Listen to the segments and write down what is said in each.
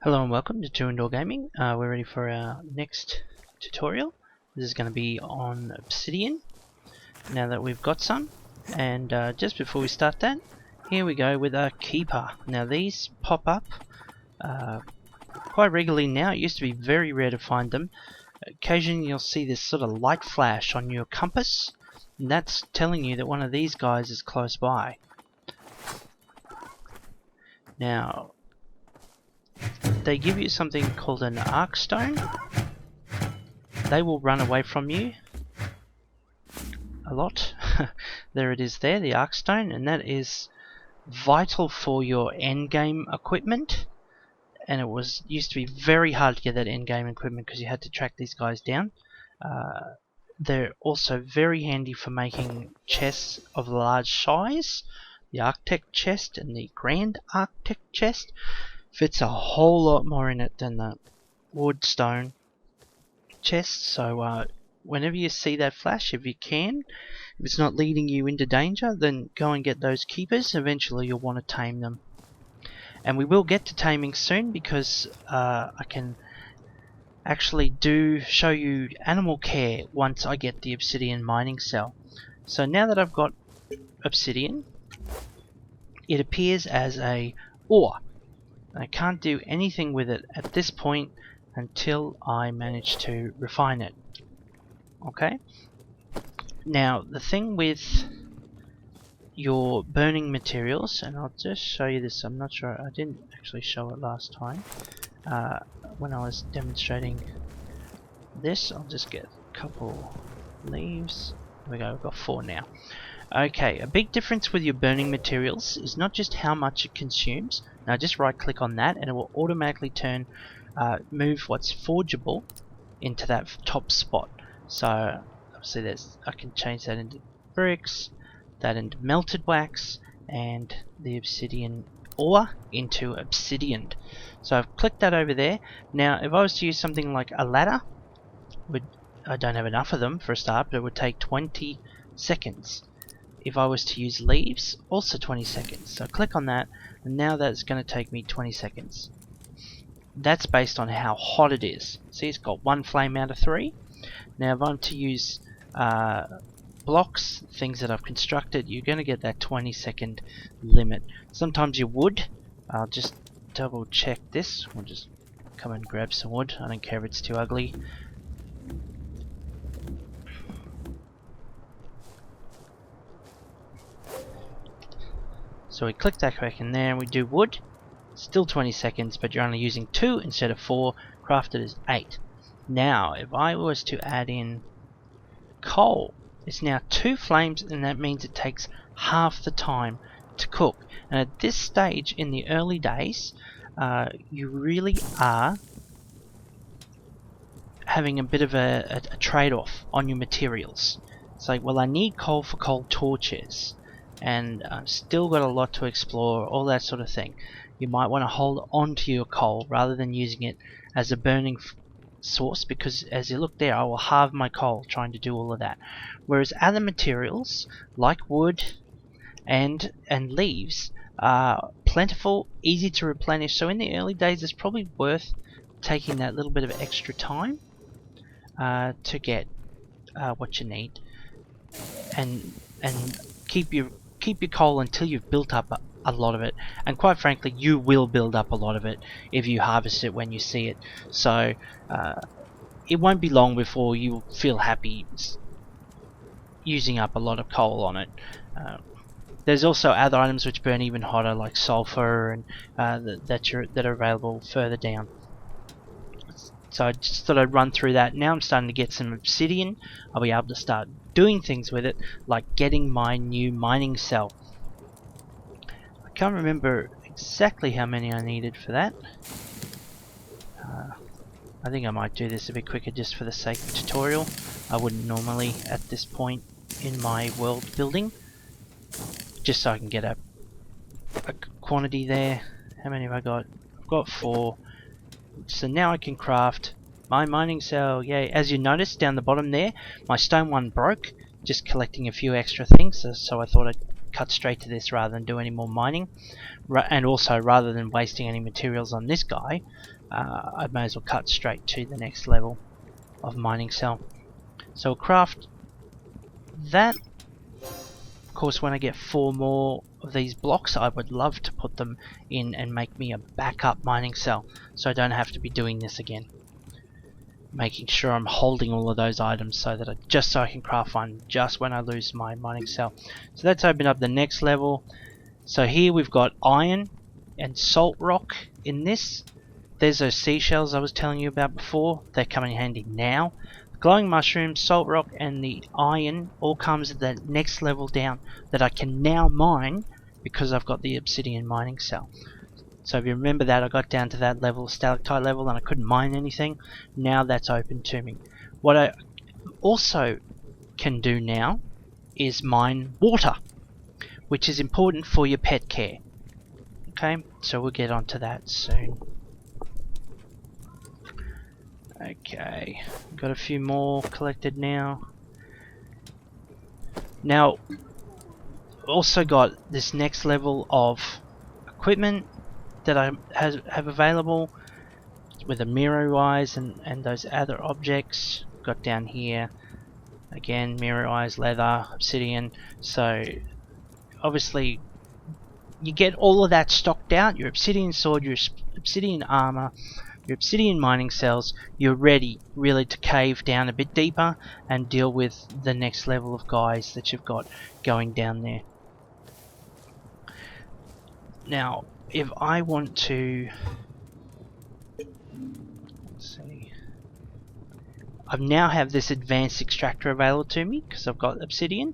Hello and welcome to Two Indoor Gaming. We're ready for our next tutorial. This is going to be on Obsidian, now that we've got some. And just before we start that, here we go with a keeper. Now these pop up quite regularly now. It used to be very rare to find them. Occasionally you'll see this sort of light flash on your compass, and that's telling you that one of these guys is close by. Now, they give you something called an arc stone. They will run away from you a lot. There it is there, the arc stone, and that is vital for your endgame equipment. And it used to be very hard to get that endgame equipment because you had to track these guys down. They're also very handy for making chests of large size. The Architect chest and the Grand Architect chest fits a whole lot more in it than the wood stone chest. So whenever you see that flash, if you can, if it's not leading you into danger, then go and get those keepers. Eventually you'll want to tame them. And we will get to taming soon, because I can actually show you animal care once I get the obsidian mining cell. So now that I've got obsidian, it appears as a ore. I can't do anything with it at this point until I manage to refine it. Okay? Now, the thing with your burning materials, and I'll just show you this, I'm not sure, I didn't actually show it last time when I was demonstrating this. I'll just get a couple leaves. There we go, we've got 4 now. Okay, a big difference with your burning materials is not just how much it consumes. Now just right click on that and it will automatically move what's forgeable into that top spot. So obviously I can change that into bricks, that into melted wax, and the obsidian ore into obsidian. So I've clicked that over there. Now if I was to use something like a ladder, I don't have enough of them for a start, but it would take 20 seconds. If I was to use leaves, also 20 seconds. So click on that, and now that's going to take me 20 seconds. That's based on how hot it is. See, it's got 1 flame out of 3. Now if I'm to use blocks, things that I've constructed, you're going to get that 20-second limit. Sometimes your wood, I'll just double check this. We'll just come and grab some wood. I don't care if it's too ugly. So we click that back in there and we do wood. Still 20 seconds, but you're only using 2 instead of 4. Crafted is 8. Now, if I was to add in coal, it's now 2 flames, and that means it takes half the time to cook. And at this stage in the early days, you really are having a bit of a trade-off on your materials. It's like, well, I need coal for coal torches, and I've still got a lot to explore, all that sort of thing. You might want to hold on to your coal rather than using it as a burning source, because as you look there, I will halve my coal trying to do all of that. Whereas other materials like wood and leaves are plentiful, easy to replenish. So in the early days, it's probably worth taking that little bit of extra time to get what you need, and keep your coal until you've built up a lot of it. And quite frankly, you will build up a lot of it if you harvest it when you see it. So it won't be long before you feel happy using up a lot of coal on it. There's also other items which burn even hotter, like sulfur, and that are available further down. So I just thought I'd run through that. Now I'm starting to get some obsidian. I'll be able to start doing things with it, like getting my new mining cell. I can't remember exactly how many I needed for that. I think I might do this a bit quicker just for the sake of tutorial. I wouldn't normally at this point in my world building, just so I can get a quantity there. How many have I got? I've got 4. So now I can craft my mining cell. Yay. As you notice down the bottom there, my stone one broke, just collecting a few extra things, so I thought I'd cut straight to this rather than do any more mining. And also, rather than wasting any materials on this guy, I may as well cut straight to the next level of mining cell. So we'll craft that. Of course, when I get 4 more of these blocks, I would love to put them in and make me a backup mining cell, so I don't have to be doing this again. Making sure I'm holding all of those items so that so I can craft one just when I lose my mining cell. So let's open up the next level. So here we've got iron and salt rock in this. There's those seashells I was telling you about before. They're coming in handy now. Glowing mushrooms, salt rock, and the iron all comes at the next level down that I can now mine because I've got the obsidian mining cell. So if you remember that, I got down to that level, stalactite level, and I couldn't mine anything. Now that's open to me. What I also can do now is mine water, which is important for your pet care. Okay, so we'll get onto that soon. Okay, got a few more collected now. Now, also got this next level of equipment that I have available with the mirror eyes and those other objects. Got down here again, mirror eyes, leather, obsidian. So obviously you get all of that stocked out, your obsidian sword, your obsidian armor, your obsidian mining cells. You're ready really to cave down a bit deeper and deal with the next level of guys that you've got going down there. Now if I want to, let's see, I now have this advanced extractor available to me because I've got obsidian.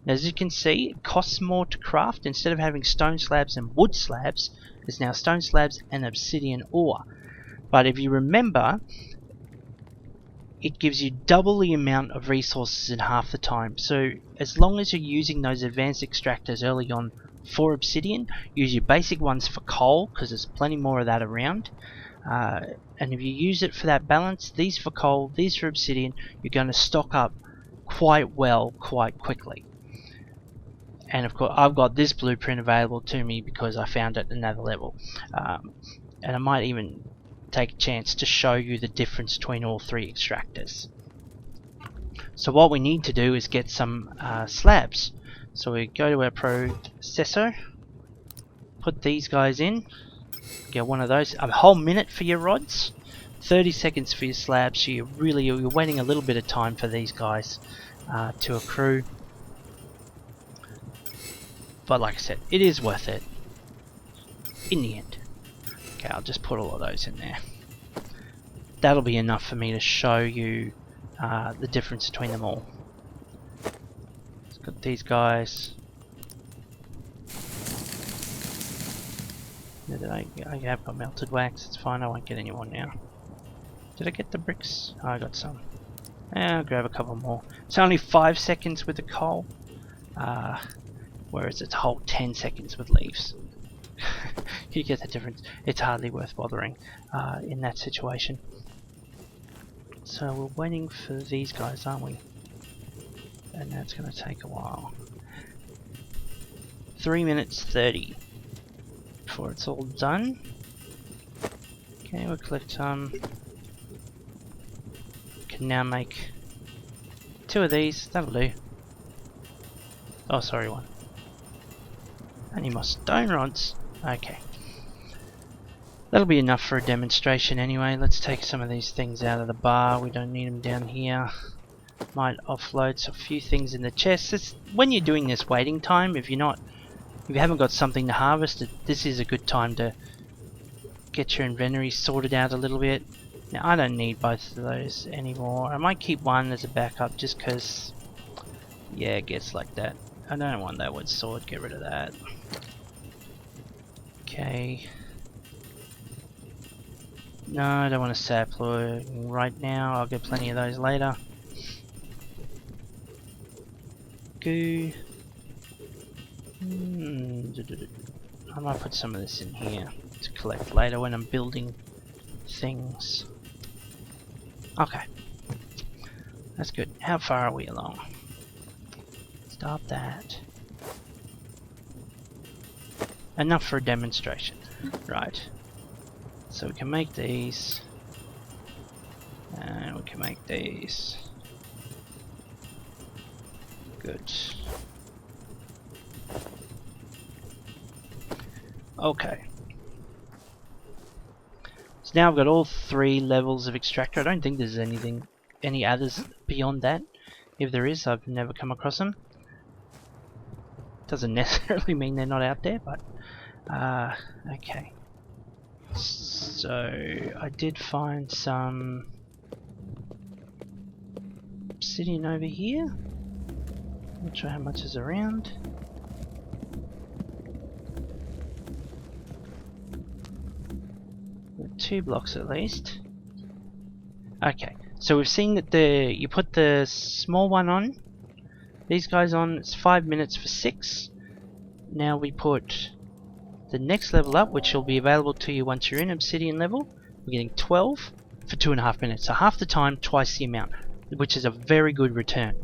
As you can see, it costs more to craft. Instead of having stone slabs and wood slabs, there's now stone slabs and obsidian ore. But if you remember, it gives you double the amount of resources in half the time. So as long as you're using those advanced extractors early on for obsidian, use your basic ones for coal because there's plenty more of that around. And if you use it for that balance, these for coal, these for obsidian, you're going to stock up quite well, quite quickly. And of course, I've got this blueprint available to me because I found it at another level. And I might even take a chance to show you the difference between all 3 extractors. So what we need to do is get some slabs. So we go to our processor, put these guys in, get one of those, a whole minute for your rods, 30 seconds for your slabs. So you're waiting a little bit of time for these guys to accrue. But like I said, it is worth it in the end. Okay, I'll just put all of those in there. That'll be enough for me to show you the difference between them all. Let's got these guys. I have got melted wax, it's fine, I won't get any more now. Did I get the bricks? Oh, I got some. I'll grab a couple more. It's only 5 seconds with the coal, whereas it's a whole 10 seconds with leaves. You get the difference. It's hardly worth bothering in that situation. So we're waiting for these guys, aren't we? And that's going to take a while. 3 minutes 30 before it's all done. Okay, we'll collect some. Can now make 2 of these. That'll do. Oh, sorry, 1. I need more stone rods. Okay. That'll be enough for a demonstration anyway. Let's take some of these things out of the bar. We don't need them down here. Might offload a few things in the chest. When you're doing this waiting time, if you haven't got something to harvest, this is a good time to get your inventory sorted out a little bit. Now I don't need both of those anymore. I might keep one as a backup just because, yeah, it gets like that. I don't want that wood sword, get rid of that. Okay. No, I don't want a sapling right now, I'll get plenty of those later. Goo. I might put some of this in here to collect later when I'm building things. Okay. That's good. How far are we along? Stop that. Enough for a demonstration. Right. So we can make these, and we can make these. Good. Okay. So now I've got all 3 levels of extractor. I don't think there's any others beyond that. If there is, I've never come across them. Doesn't necessarily mean they're not out there, but okay. So I did find some obsidian over here. Not sure how much is around. Got 2 blocks at least. Okay, so we've seen that you put the small one on. These guys on. It's 5 minutes for 6. Now we put the next level up, which will be available to you once you're in obsidian level. We're getting 12 for 2.5 minutes. So half the time, twice the amount, which is a very good return.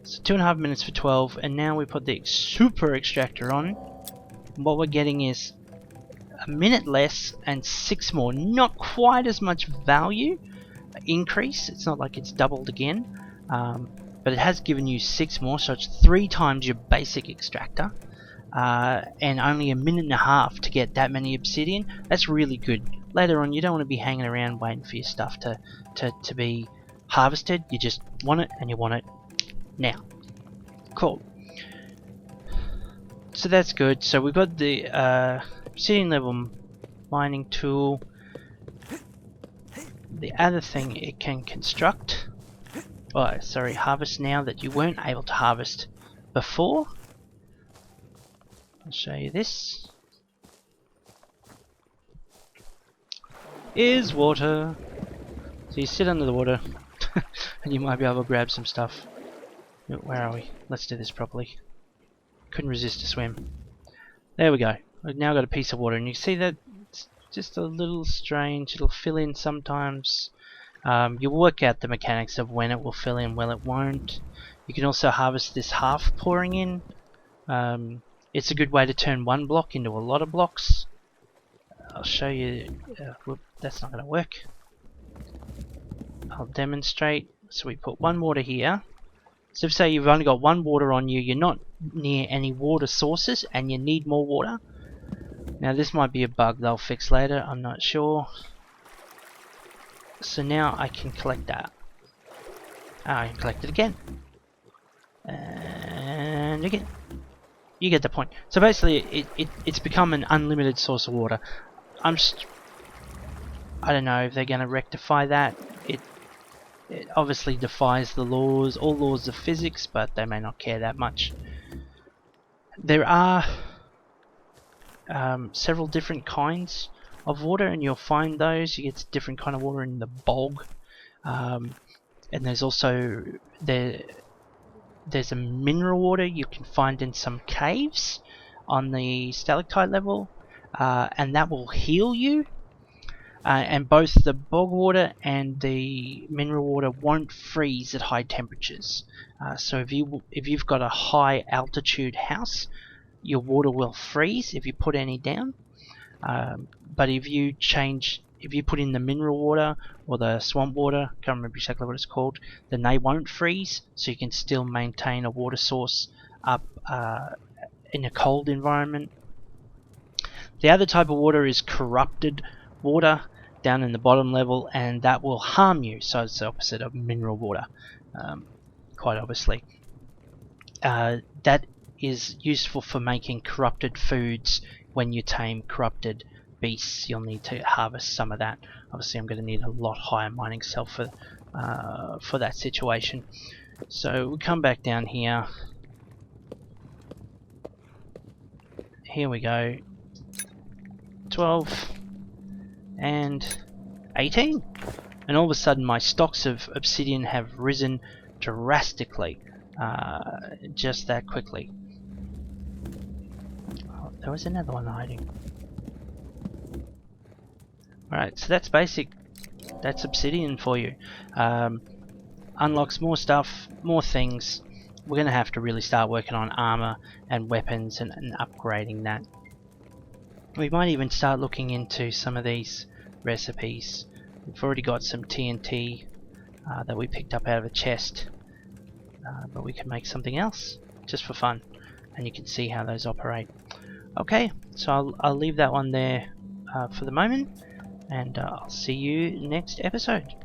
So 2.5 minutes for 12, and now we put the super extractor on. What we're getting is a minute less and 6 more. Not quite as much value increase. It's not like it's doubled again, but it has given you 6 more, so it's 3 times your basic extractor. And only a minute and a half to get that many obsidian. That's really good. Later on, you don't want to be hanging around waiting for your stuff to be harvested. You just want it, and you want it now. Cool. So that's good. So we've got the obsidian level mining tool. The other thing it can construct, harvest now that you weren't able to harvest before. I'll show you this. Is water. So you sit under the water and you might be able to grab some stuff. Where are we? Let's do this properly. Couldn't resist a swim. There we go. I've now got a piece of water, and you see that it's just a little strange. It'll fill in sometimes. You'll work out the mechanics of when it will fill in, when it won't. You can also harvest this half pouring in. It's a good way to turn one block into a lot of blocks. I'll show you. That's not going to work. I'll demonstrate. So we put 1 water here. So if say you've only got 1 water on you, you're not near any water sources and you need more water. Now this might be a bug they'll fix later, I'm not sure. So now I can collect that. I can collect it again. And again. You get the point. So basically it's become an unlimited source of water. I don't know if they're going to rectify that. It obviously defies the laws, all laws of physics, but they may not care that much. There are several different kinds of water, and you'll find those. You get different kind of water in the bog, and there's also there's a mineral water you can find in some caves on the stalactite level, and that will heal you. And both the bog water and the mineral water won't freeze at high temperatures. So if you've got a high altitude house, your water will freeze if you put any down. But if you put in the mineral water or the swamp water, can't remember exactly what it's called, then they won't freeze, so you can still maintain a water source up in a cold environment. The other type of water is corrupted water down in the bottom level, and that will harm you, so it's the opposite of mineral water, quite obviously. That is useful for making corrupted foods. When you tame corrupted beasts, you'll need to harvest some of that. Obviously I'm going to need a lot higher mining cell for that situation. So we come back down here. Here we go. 12 and 18, and all of a sudden my stocks of obsidian have risen drastically, just that quickly. Oh, there was another one hiding. Alright, so that's basic. That's obsidian for you. Unlocks more stuff, more things. We're going to have to really start working on armor and weapons and upgrading that. We might even start looking into some of these recipes. We've already got some TNT that we picked up out of a chest, but we can make something else just for fun, and you can see how those operate. Okay, so I'll leave that one there for the moment, and I'll see you next episode.